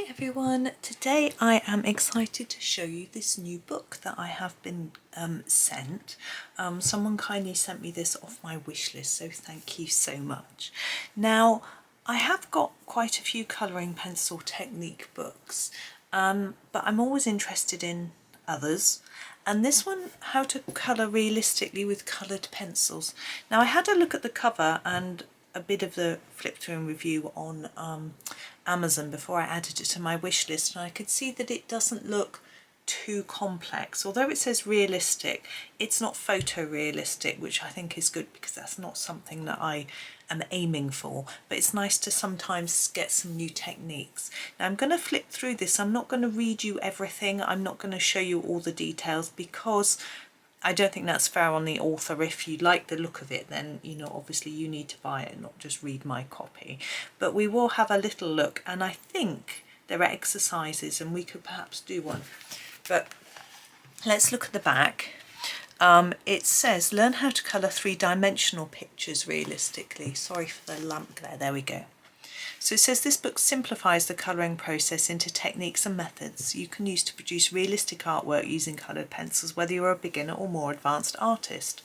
Hi everyone, today I am excited to show you this new book that I have been sent. Someone kindly sent me this off my wish list, so thank you so much. Now I have got quite a few colouring pencil technique books, but I'm always interested in others. And this one, how to colour realistically with coloured pencils. Now I had a look at the cover and a bit of the flip through and review on Amazon before I added it to my wish list, and I could see that it doesn't look too complex. Although it says realistic, it's not photorealistic, which I think is good because that's not something that I am aiming for, but it's nice to sometimes get some new techniques. Now I'm going to flip through this. I'm not going to read you everything. I'm not going to show you all the details because I don't think that's fair on the author. If you like the look of it, then, you know, obviously you need to buy it and not just read my copy. But we will have a little look, and I think there are exercises and we could perhaps do one. But let's look at the back. It says, learn how to colour three-dimensional pictures realistically. Sorry for the lamp glare, there we go. So it says this book simplifies the colouring process into techniques and methods you can use to produce realistic artwork using coloured pencils, whether you're a beginner or more advanced artist.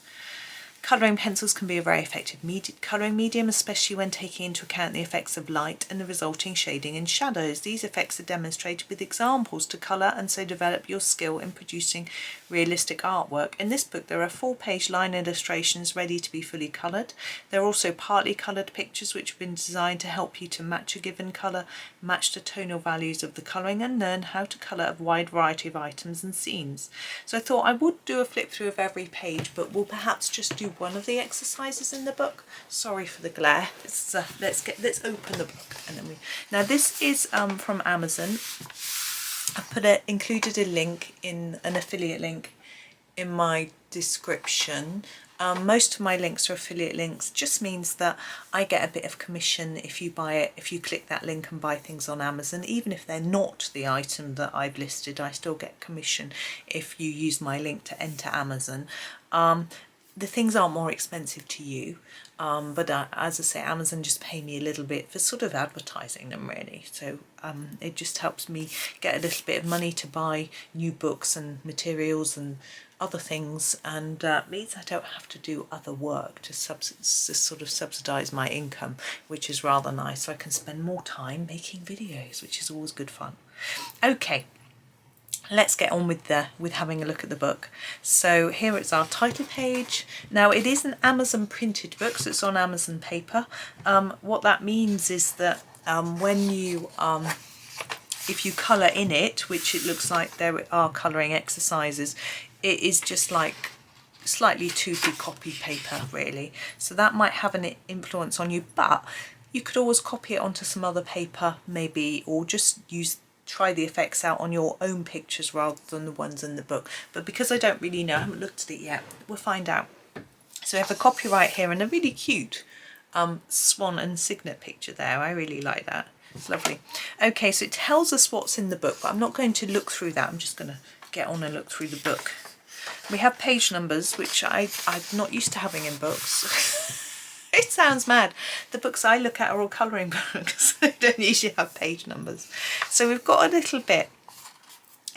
Colouring pencils can be a very effective colouring medium, especially when taking into account the effects of light and the resulting shading and shadows. These effects are demonstrated with examples to colour and so develop your skill in producing realistic artwork. In this book there are full-page line illustrations ready to be fully coloured. There are also partly coloured pictures which have been designed to help you to match a given colour, match the tonal values of the colouring, and learn how to colour a wide variety of items and scenes. So I thought I would do a flip through of every page, but we'll perhaps just do one of the exercises in the book. Sorry for the glare. Let's open the book and then now this is from Amazon. I included a link, in an affiliate link, in my description. Most of my links are affiliate links. Just means that I get a bit of commission if you buy it, if you click that link and buy things on Amazon. Even if they're not the item that I've listed, I still get commission if you use my link to enter Amazon. The things aren't more expensive to you, but as I say, Amazon just pay me a little bit for sort of advertising them, really. So it just helps me get a little bit of money to buy new books and materials and other things, and means I don't have to do other work to sort of subsidise my income, which is rather nice. So I can spend more time making videos, which is always good fun. Okay. Let's get on with having a look at the book. So here it's our title page. Now it is an Amazon printed book, so it's on Amazon paper. What that means is that when you if you colour in it, which it looks like there are colouring exercises, it is just like slightly toothy copy paper, really. So that might have an influence on you, but you could always copy it onto some other paper maybe, or just try the effects out on your own pictures rather than the ones in the book. But because I don't really know, I haven't looked at it yet, we'll find out. So we have a copyright here and a really cute swan and signet picture there. I really like that. It's lovely. Okay, so it tells us what's in the book, but I'm not going to look through that. I'm just going to get on and look through the book. We have page numbers, which I'm not used to having in books. It sounds mad. The books I look at are all colouring books. They don't usually have page numbers. So we've got a little bit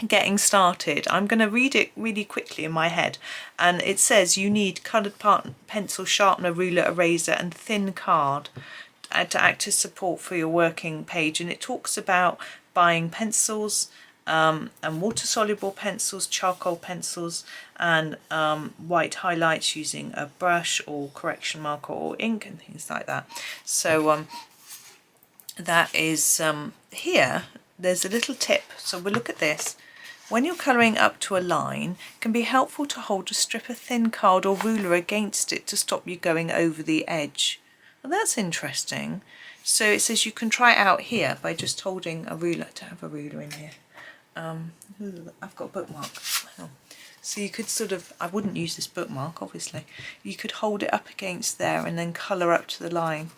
getting started. I'm going to read it really quickly in my head. And it says you need coloured pencil, sharpener, ruler, eraser and thin card to act as support for your working page. And it talks about buying pencils, and water-soluble pencils, charcoal pencils, and white highlights using a brush or correction marker or ink and things like that. So that is here. There's a little tip. So we'll look at this. When you're colouring up to a line, it can be helpful to hold a strip of thin card or ruler against it to stop you going over the edge. Well, that's interesting. So it says you can try it out here by just holding a ruler. I don't have a ruler in here. I've got a bookmark. So you could sort of, I wouldn't use this bookmark obviously, you could hold it up against there and then colour up to the line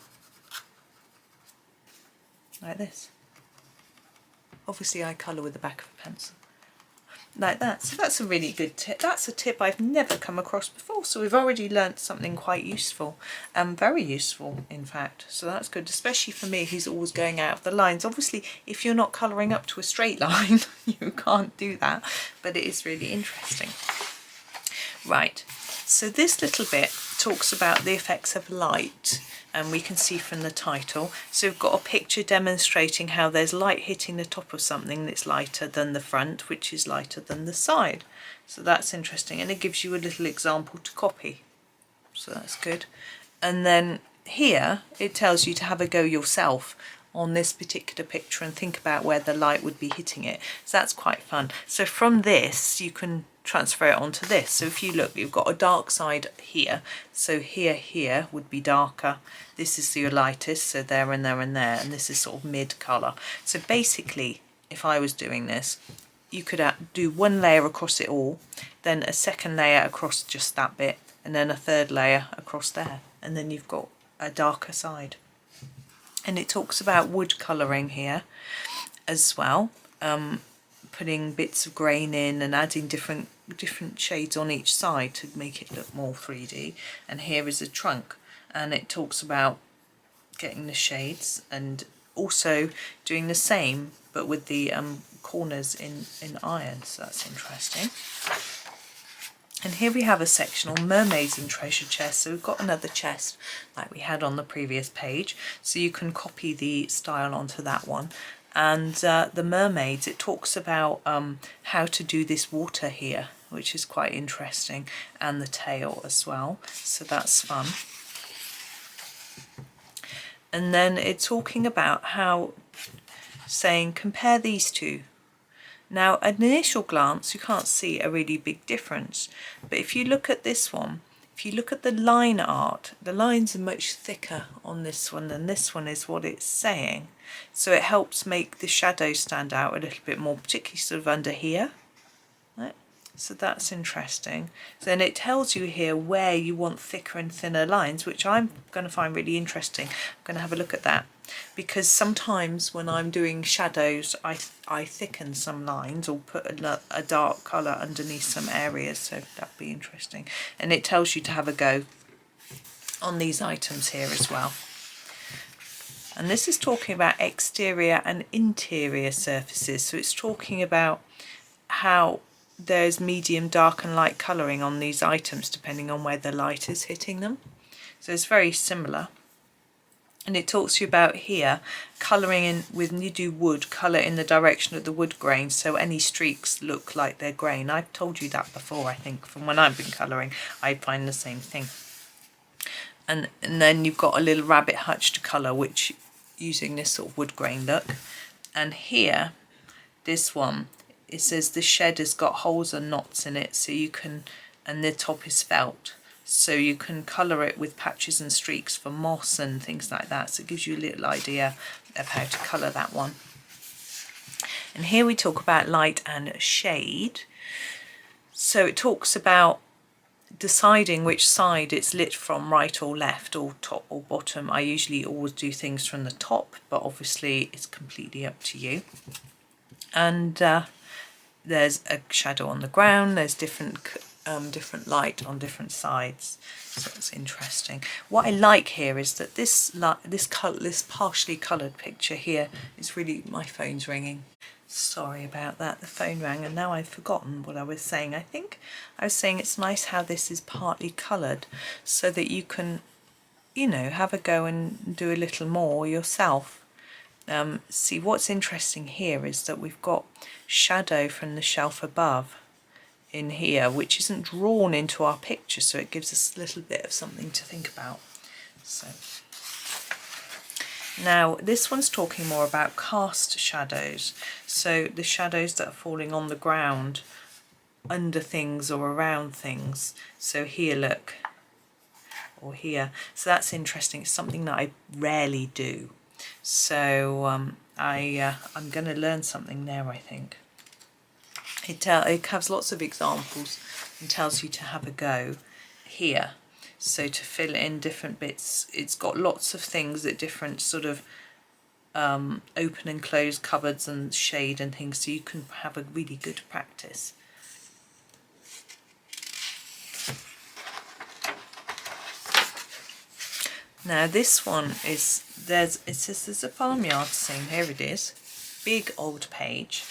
like this. Obviously I colour with the back of a pencil. like that. So that's a really good tip. That's a tip I've never come across before. So we've already learnt something quite useful, very useful in fact. So that's good, especially for me who's always going out of the lines. Obviously, if you're not colouring up to a straight line, you can't do that, but it is really interesting. Right, so this little bit talks about the effects of light, and we can see from the title. So we've got a picture demonstrating how there's light hitting the top of something that's lighter than the front, which is lighter than the side. So that's interesting, and it gives you a little example to copy. So that's good. And then here it tells you to have a go yourself on this particular picture and think about where the light would be hitting it. So that's quite fun. So from this you can transfer it onto this. So if you look, you've got a dark side here. So here would be darker. This is your lightest, so there and there and there, and this is sort of mid colour. So basically, if I was doing this, you could do one layer across it all, then a second layer across just that bit, and then a third layer across there, and then you've got a darker side. And it talks about wood colouring here as well, putting bits of grain in and adding different shades on each side to make it look more 3D. And here is a trunk, and it talks about getting the shades and also doing the same but with the corners in iron. So that's interesting. And here we have a section on mermaids and treasure chests. So we've got another chest like we had on the previous page, so you can copy the style onto that one. And the mermaids, it talks about how to do this water here, which is quite interesting, and the tail as well, so that's fun. And then it's talking about how, saying compare these two. Now at an initial glance you can't see a really big difference, but if you look at this one, if you look at the line art, the lines are much thicker on this one than this one is what it's saying. So it helps make the shadows stand out a little bit more, particularly sort of under here. Right? So that's interesting. Then it tells you here where you want thicker and thinner lines, which I'm going to find really interesting. I'm going to have a look at that, because sometimes when I'm doing shadows I thicken some lines or put a dark colour underneath some areas, so that'd be interesting. And it tells you to have a go on these items here as well. And this is talking about exterior and interior surfaces, so it's talking about how there's medium, dark and light colouring on these items depending on where the light is hitting them. So it's very similar. And it talks to you about here, colouring in, when you do wood, colour in the direction of the wood grain, so any streaks look like they're grain. I've told you that before, I think, from when I've been colouring, I find the same thing. And then you've got a little rabbit hutch to colour, which using this sort of wood grain look. And here, this one, it says the shed has got holes and knots in it, so you can, and the top is felt, so you can colour it with patches and streaks for moss and things like that. So it gives you a little idea of how to colour that one. And here we talk about light and shade. So it talks about deciding which side it's lit from, right or left, or top or bottom. I usually always do things from the top, but obviously it's completely up to you. And there's a shadow on the ground, there's different light on different sides, so it's interesting. What I like here is that this partially coloured picture here is really, my phone's ringing. Sorry about that, the phone rang and now I've forgotten what I was saying. I think I was saying it's nice how this is partly coloured so that you can, you know, have a go and do a little more yourself. See, what's interesting here is that we've got shadow from the shelf above in here, which isn't drawn into our picture, so it gives us a little bit of something to think about. So now this one's talking more about cast shadows, so the shadows that are falling on the ground under things or around things. So here, look, or here. So that's interesting. It's something that I rarely do. So I'm going to learn something there, I think. It has lots of examples and tells you to have a go here. So to fill in different bits, it's got lots of things at different sort of open and closed cupboards and shade and things, so you can have a really good practice. Now this one is, it says there's a farmyard scene, here it is, big old page,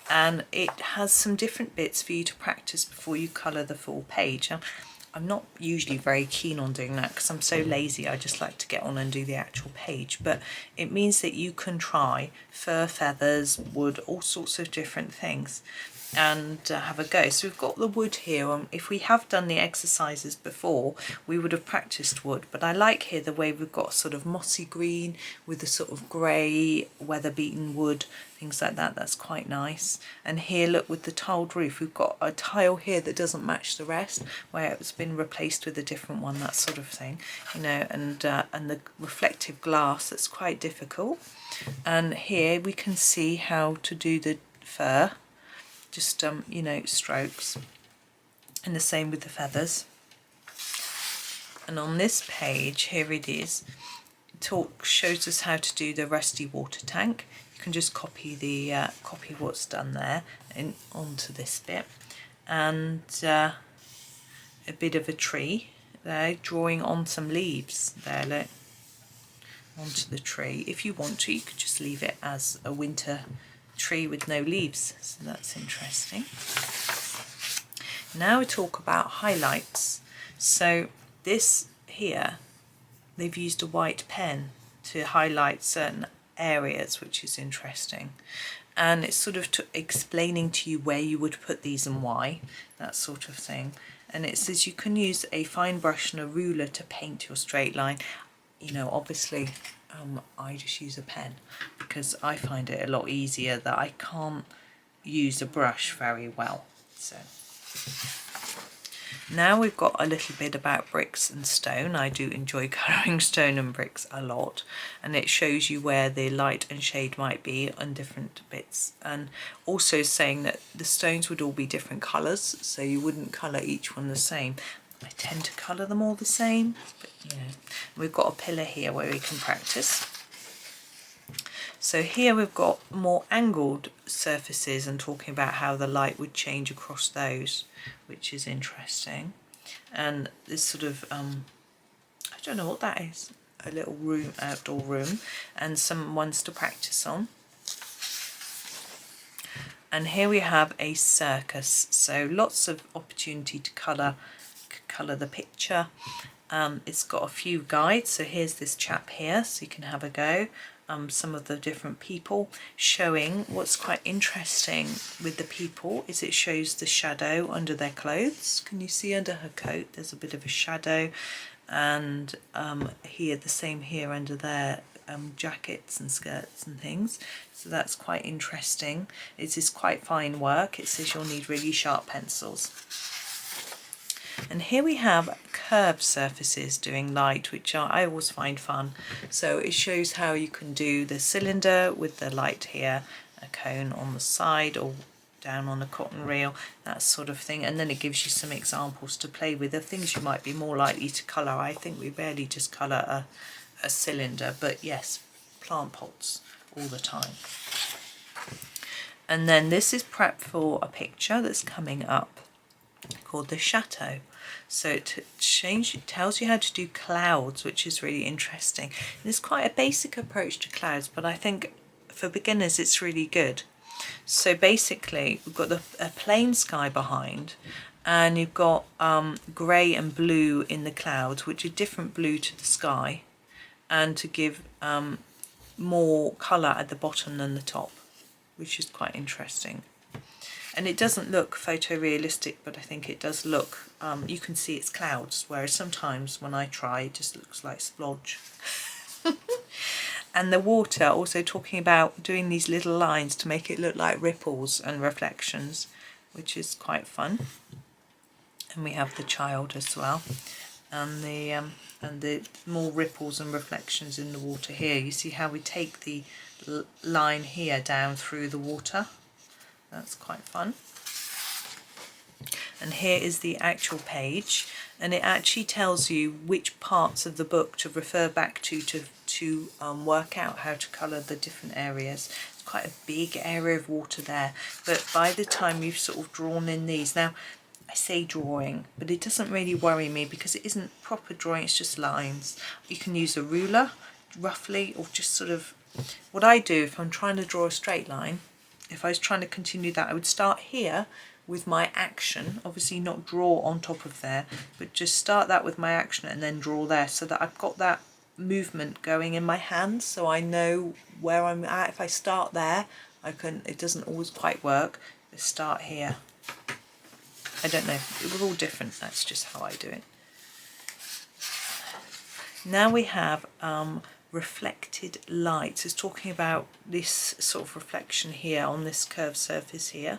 and it has some different bits for you to practice before you colour the full page. Now, I'm not usually very keen on doing that because I'm so lazy, I just like to get on and do the actual page, but it means that you can try fur, feathers, wood, all sorts of different things, and have a go. So we've got the wood here, and if we have done the exercises before we would have practiced wood, but I like here the way we've got sort of mossy green with a sort of grey weather beaten wood, things like that. That's quite nice. And here, look, with the tiled roof, we've got a tile here that doesn't match the rest, where it's been replaced with a different one, that sort of thing, you know, and the reflective glass, that's quite difficult. And here we can see how to do the fur, just you know, strokes, and the same with the feathers. And on this page, here it is, shows us how to do the rusty water tank. You can just copy the copy what's done there and onto this bit, and a bit of a tree there, drawing on some leaves there, look, onto the tree. If you want to, you could just leave it as a winter tree with no leaves, so that's interesting. Now we talk about highlights. So this here, they've used a white pen to highlight certain areas, which is interesting, and it's sort of explaining to you where you would put these and why, that sort of thing. And it says you can use a fine brush and a ruler to paint your straight line. You know, obviously I just use a pen because I find it a lot easier, that I can't use a brush very well. So now we've got a little bit about bricks and stone. I do enjoy colouring stone and bricks a lot, and it shows you where the light and shade might be on different bits, and also saying that the stones would all be different colours, so you wouldn't colour each one the same. I tend to colour them all the same, but you know, we've got a pillar here where we can practice. So here we've got more angled surfaces and talking about how the light would change across those, which is interesting. And this sort of, I don't know what that is, a little room, outdoor room, and some ones to practice on. And here we have a circus, so lots of opportunity to colour the picture. It's got a few guides, so here's this chap here, so you can have a go. Some of the different people, showing what's quite interesting with the people is it shows the shadow under their clothes. Can you see under her coat there's a bit of a shadow, and here the same here under their jackets and skirts and things, so that's quite interesting. It is quite fine work. It says you'll need really sharp pencils. And here we have curved surfaces doing light, which I always find fun. So it shows how you can do the cylinder with the light here, a cone on the side or down on a cotton reel, that sort of thing. And then it gives you some examples to play with, the things you might be more likely to colour. I think we barely just colour a cylinder, but yes, plant pots all the time. And then this is prep for a picture that's coming up called the chateau. So it tells you how to do clouds, which is really interesting. And it's quite a basic approach to clouds, but I think for beginners it's really good. So basically we've got a plain sky behind, and you've got grey and blue in the clouds, which are different blue to the sky, and to give more colour at the bottom than the top, which is quite interesting. And it doesn't look photorealistic, but I think it does look, you can see it's clouds, whereas sometimes when I try it just looks like splodge. And the water, also talking about doing these little lines to make it look like ripples and reflections, which is quite fun. And we have the child as well, and the more ripples and reflections in the water here. You see how we take the line here down through the water. That's quite fun. And here is the actual page, and it actually tells you which parts of the book to refer back to work out how to colour the different areas. It's quite a big area of water there, but by the time you've sort of drawn in these, now I say drawing, but it doesn't really worry me because it isn't proper drawing, it's just lines. You can use a ruler roughly, or just sort of, what I do if I'm trying to draw a straight line, if I was trying to continue that, I would start here with my action, obviously not draw on top of there, but just start that with my action and then draw there, so that I've got that movement going in my hands, so I know where I'm at. If I start there, I can, it doesn't always quite work, but start here. I don't know, we're all different, that's just how I do it. Now we have reflected light. So it's talking about this sort of reflection here on this curved surface here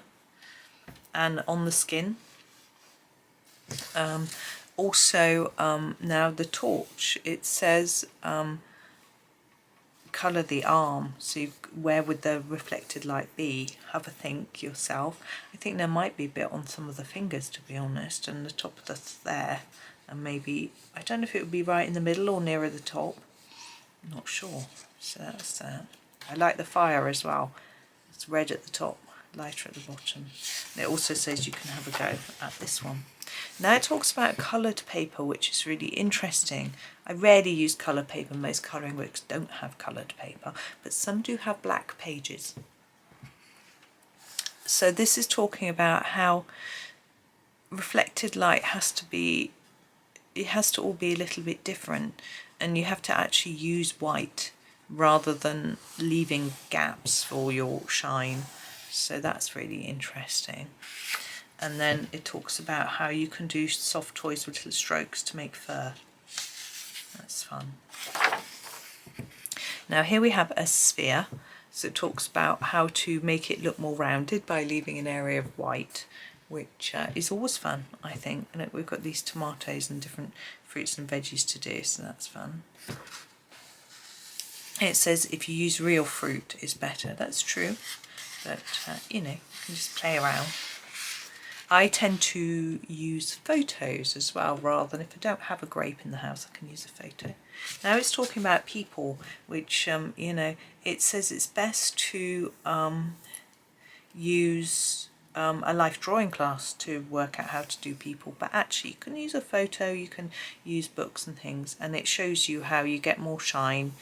and on the skin. Also, now the torch, it says colour the arm, so where would the reflected light be? Have a think yourself. I think there might be a bit on some of the fingers, to be honest, and the top of the there, and maybe, I don't know if it would be right in the middle or nearer the top, I'm not sure. So that's that. I like the fire as well, it's red at the top, lighter at the bottom. And it also says you can have a go at this one. Now it talks about coloured paper, which is really interesting. I rarely use coloured paper, most colouring books don't have coloured paper, but some do have black pages. So this is talking about how reflected light has to be, it has to all be a little bit different, and you have to actually use white rather than leaving gaps for your shine. So that's really interesting. And then it talks about how you can do soft toys with little strokes to make fur. That's fun. Now here we have a sphere. So it talks about how to make it look more rounded by leaving an area of white, which is always fun, I think. And we've got these tomatoes and different fruits and veggies to do, so that's fun. It says if you use real fruit is better. That's true, but you know, you can just play around. I tend to use photos as well, rather than, if I don't have a grape in the house, I can use a photo. Now it's talking about people, which, you know, it says it's best to use a life drawing class to work out how to do people, but actually you can use a photo, you can use books and things, and it shows you how you get more shine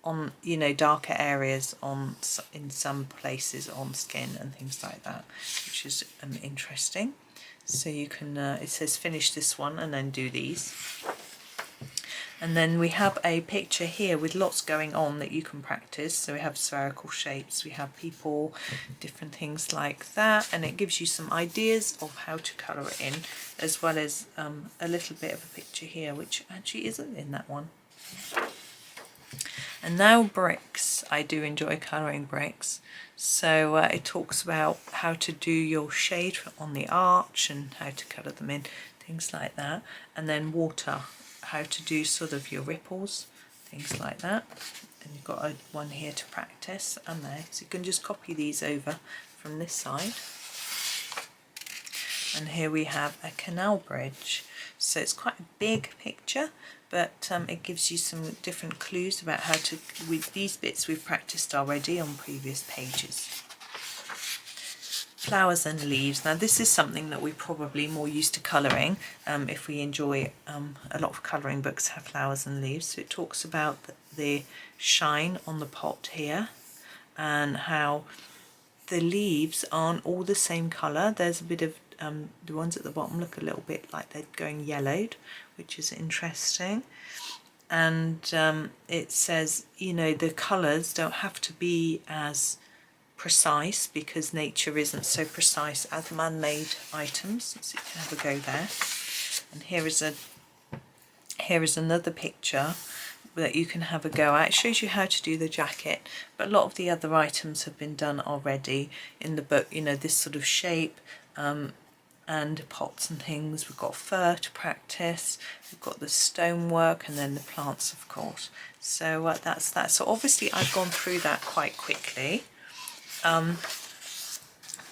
on, you know, darker areas on in some places on skin and things like that, which is interesting. So you can it says finish this one and then do these, and then we have a picture here with lots going on that you can practice. So we have spherical shapes, we have people, different things like that, and it gives you some ideas of how to colour it in, as well as a little bit of a picture here which actually isn't in that one. And now bricks. I do enjoy colouring bricks. So it talks about how to do your shade on the arch and how to colour them in, things like that. And then water, how to do sort of your ripples, things like that. And you've got one here to practice, and there. So you can just copy these over from this side. And here we have a canal bridge. So it's quite a big picture, but it gives you some different clues about how to, with these bits we've practiced already on previous pages. Flowers and leaves. Now this is something that we're probably more used to colouring, if we enjoy a lot of colouring books have flowers and leaves. So it talks about the shine on the pot here, and how the leaves aren't all the same colour. There's a bit of the ones at the bottom look a little bit like they're going yellowed, which is interesting. And it says, you know, the colours don't have to be as precise, because nature isn't so precise as man-made items. So you can have a go there. And here is another picture that you can have a go at. It shows you how to do the jacket, but a lot of the other items have been done already in the book, you know, this sort of shape, and pots and things. We've got fur to practice, we've got the stonework, and then the plants, of course. So that's that. So obviously I've gone through that quite quickly,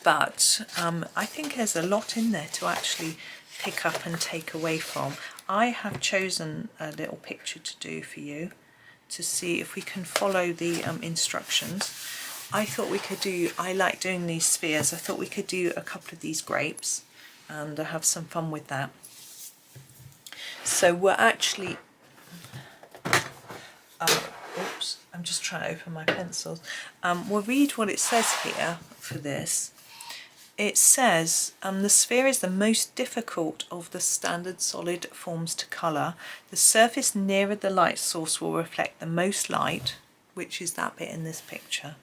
but I think there's a lot in there to actually pick up and take away from. I have chosen a little picture to do for you to see if we can follow the instructions. I thought we could do, I like doing these spheres, I thought we could do a couple of these grapes. and have some fun with that. So we're actually, oops, I'm just trying to open my pencils. We'll read what it says here for this. It says, the sphere is the most difficult of the standard solid forms to colour. The surface nearer the light source will reflect the most light, which is that bit in this picture.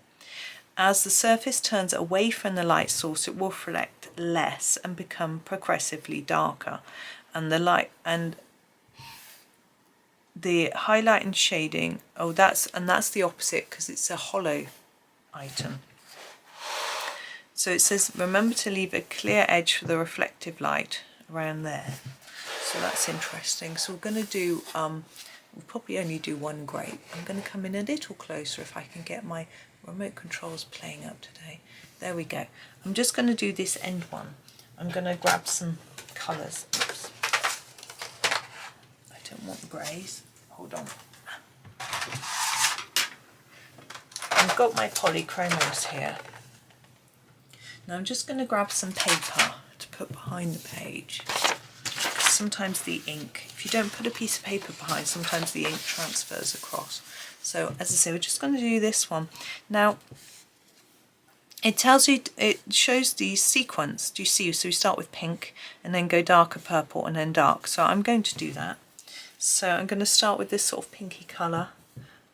As the surface turns away from the light source, it will reflect less and become progressively darker. And the highlight and shading, that's the opposite because it's a hollow item. So it says, remember to leave a clear edge for the reflective light around there. So that's interesting. So we're going to do, we'll probably only do one grape. I'm going to come in a little closer if I can get my remote controls playing up today. There we go. I'm just going to do this end one. I'm going to grab some colours. Oops. I don't want the greys. Hold on. I've got my polychromos here. Now I'm just going to grab some paper to put behind the page. Sometimes the ink, if you don't put a piece of paper behind, sometimes the ink transfers across. So as I say, we're just going to do this one. Now it tells you, it shows the sequence. Do you see? So we start with pink and then go darker purple and then dark. So I'm going to do that. So I'm going to start with this sort of pinky colour.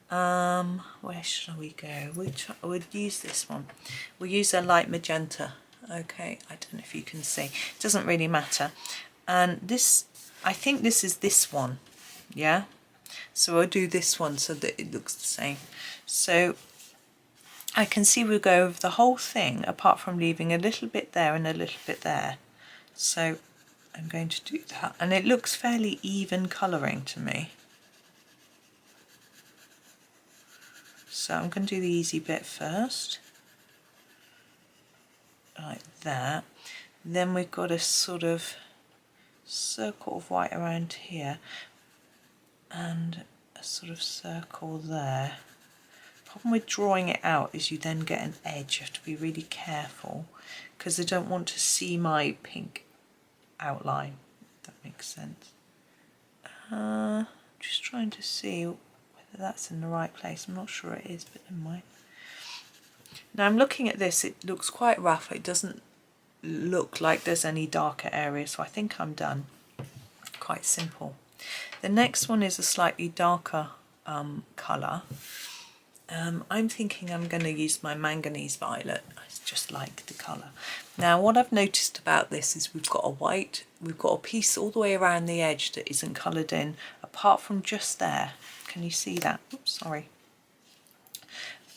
Where shall we go? We'll use this one. We'll use a light magenta. Okay, I don't know if you can see. It doesn't really matter. And this, I think this is this one. Yeah. So I'll do this one so that it looks the same. So I can see we'll go over the whole thing apart from leaving a little bit there and a little bit there. So I'm going to do that. And it looks fairly even colouring to me. So I'm going to do the easy bit first, like that. Then we've got a sort of circle of white around here and a sort of circle there. Problem with drawing it out is you then get an edge. You have to be really careful because I don't want to see my pink outline, if that makes sense. Just trying to see that's in the right place. I'm not sure it is, but never mind. Now I'm looking at this, it looks quite rough. It doesn't look like there's any darker areas, so I think I'm done. Quite simple. The next one is a slightly darker colour. I'm thinking I'm going to use my manganese violet. I just like the colour. Now what I've noticed about this is we've got a white, we've got a piece all the way around the edge that isn't coloured in, apart from just there. Can you see that? Oops, sorry.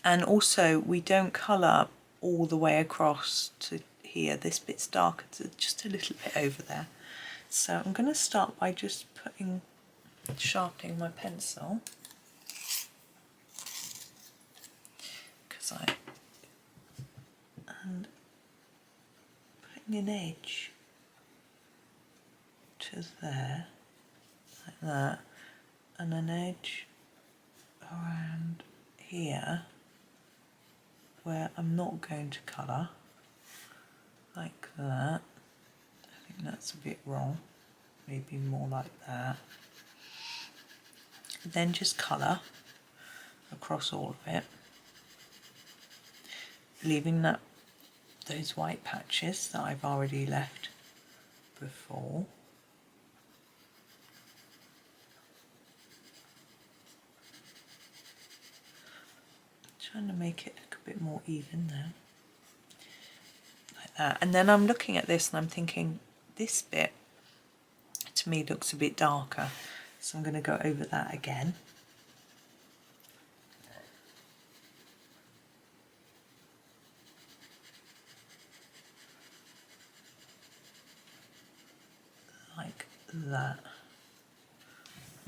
And also we don't colour all the way across to here. This bit's darker, just a little bit over there. So I'm going to start by just sharpening my pencil. And putting an edge to there, like that, and an edge around here where I'm not going to colour, like that. I think that's a bit wrong, maybe more like that. Then just colour across all of it, leaving those white patches that I've already left before. Trying to make it look a bit more even there, like that. And then I'm looking at this and I'm thinking this bit to me looks a bit darker, so I'm going to go over that again. Like that.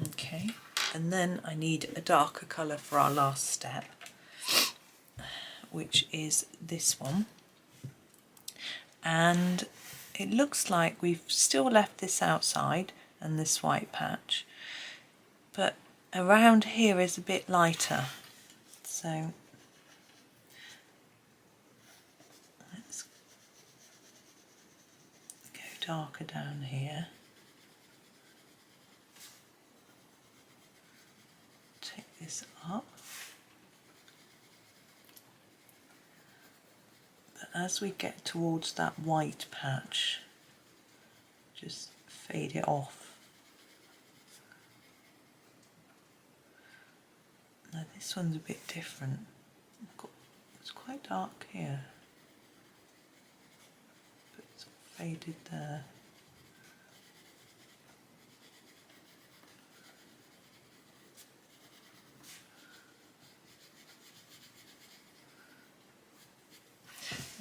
Okay, and then I need a darker colour for our last step, which is this one. And it looks like we've still left this outside and this white patch, but around here is a bit lighter. So let's go darker down here. Take this up. But as we get towards that white patch, just fade it off. Now this one's a bit different. It's quite dark here, but it's faded there.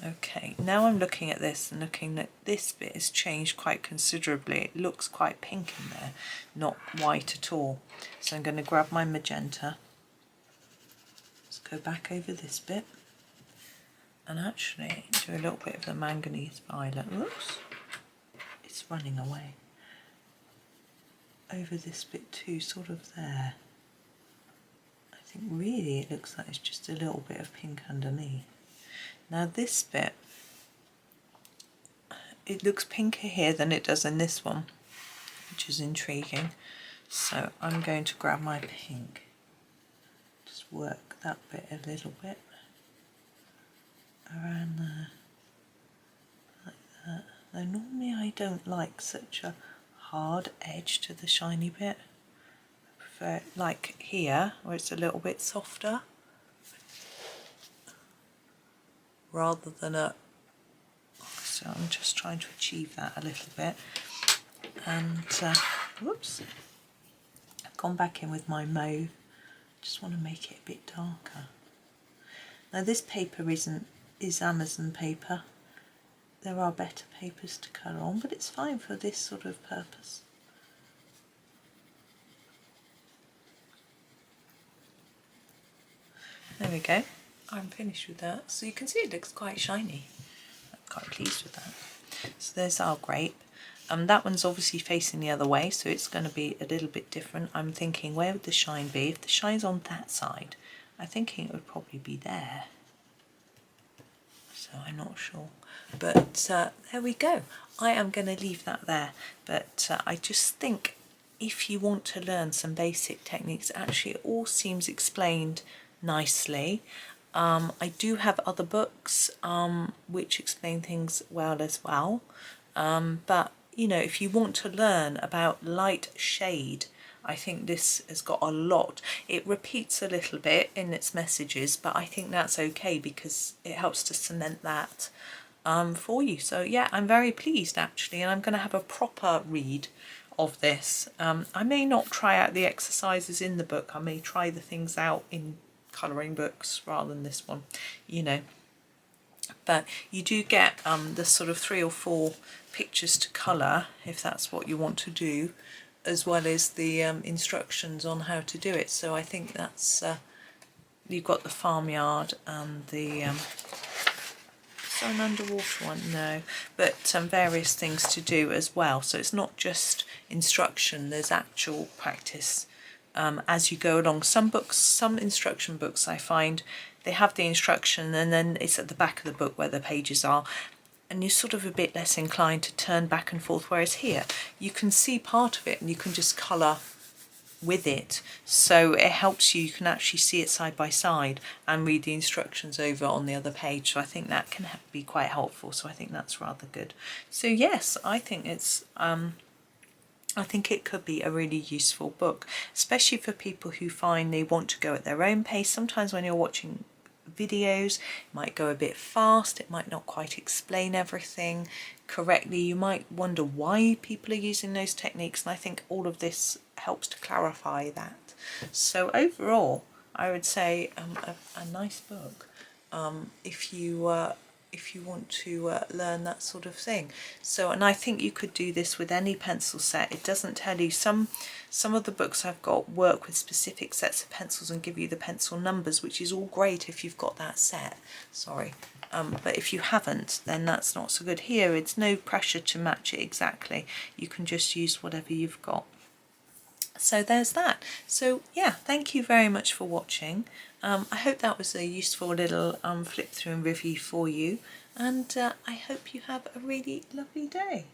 Okay, now I'm looking at this and looking at this bit has changed quite considerably. It looks quite pink in there, not white at all. So I'm going to grab my magenta. Let's go back over this bit and actually do a little bit of the manganese violet. Oops, it's running away. Over this bit too, sort of there. I think really it looks like it's just a little bit of pink underneath. Now this bit, it looks pinker here than it does in this one, which is intriguing. So I'm going to grab my pink, just work that bit a little bit around there, like that. Now normally I don't like such a hard edge to the shiny bit. I prefer it like here, where it's a little bit softer, rather than a, so I'm just trying to achieve that a little bit. And whoops, I've gone back in with my mauve. Just want to make it a bit darker. Now this paper is Amazon paper. There are better papers to colour on, but it's fine for this sort of purpose. There we go. I'm finished with that. So you can see it looks quite shiny. I'm quite pleased with that. So there's our grape. That one's obviously facing the other way, so it's going to be a little bit different. I'm thinking, where would the shine be? If the shine's on that side, I'm thinking it would probably be there. So I'm not sure. But there we go. I am going to leave that there. But I just think if you want to learn some basic techniques, actually it all seems explained nicely. I do have other books which explain things well as well, but you know, if you want to learn about light shade, I think this has got a lot. It repeats a little bit in its messages, but I think that's okay because it helps to cement that for you. So yeah, I'm very pleased actually, and I'm going to have a proper read of this. I may not try out the exercises in the book. I may try the things out in colouring books rather than this one, you know, but you do get the sort of 3 or 4 pictures to colour if that's what you want to do, as well as the instructions on how to do it. So I think that's you've got the farmyard and the so an underwater one, no, but various things to do as well. So it's not just instruction, there's actual practice as you go along. Some books, some instruction books, I find they have the instruction and then it's at the back of the book where the pages are, and you're sort of a bit less inclined to turn back and forth, whereas here you can see part of it and you can just colour with it, so it helps you can actually see it side by side and read the instructions over on the other page. So I think that can be quite helpful, so I think that's rather good. So yes, I think it's I think it could be a really useful book, especially for people who find they want to go at their own pace. Sometimes when you're watching videos, it might go a bit fast, it might not quite explain everything correctly. You might wonder why people are using those techniques, and I think all of this helps to clarify that. So overall, I would say a nice book if you want to learn that sort of thing. So, and I think you could do this with any pencil set. It doesn't tell you, some of the books I've got work with specific sets of pencils and give you the pencil numbers, which is all great if you've got that set, sorry. But if you haven't, then that's not so good. Here, it's no pressure to match it exactly. You can just use whatever you've got. So there's that. So yeah, thank you very much for watching. I hope that was a useful little flip through and review for you, and I hope you have a really lovely day.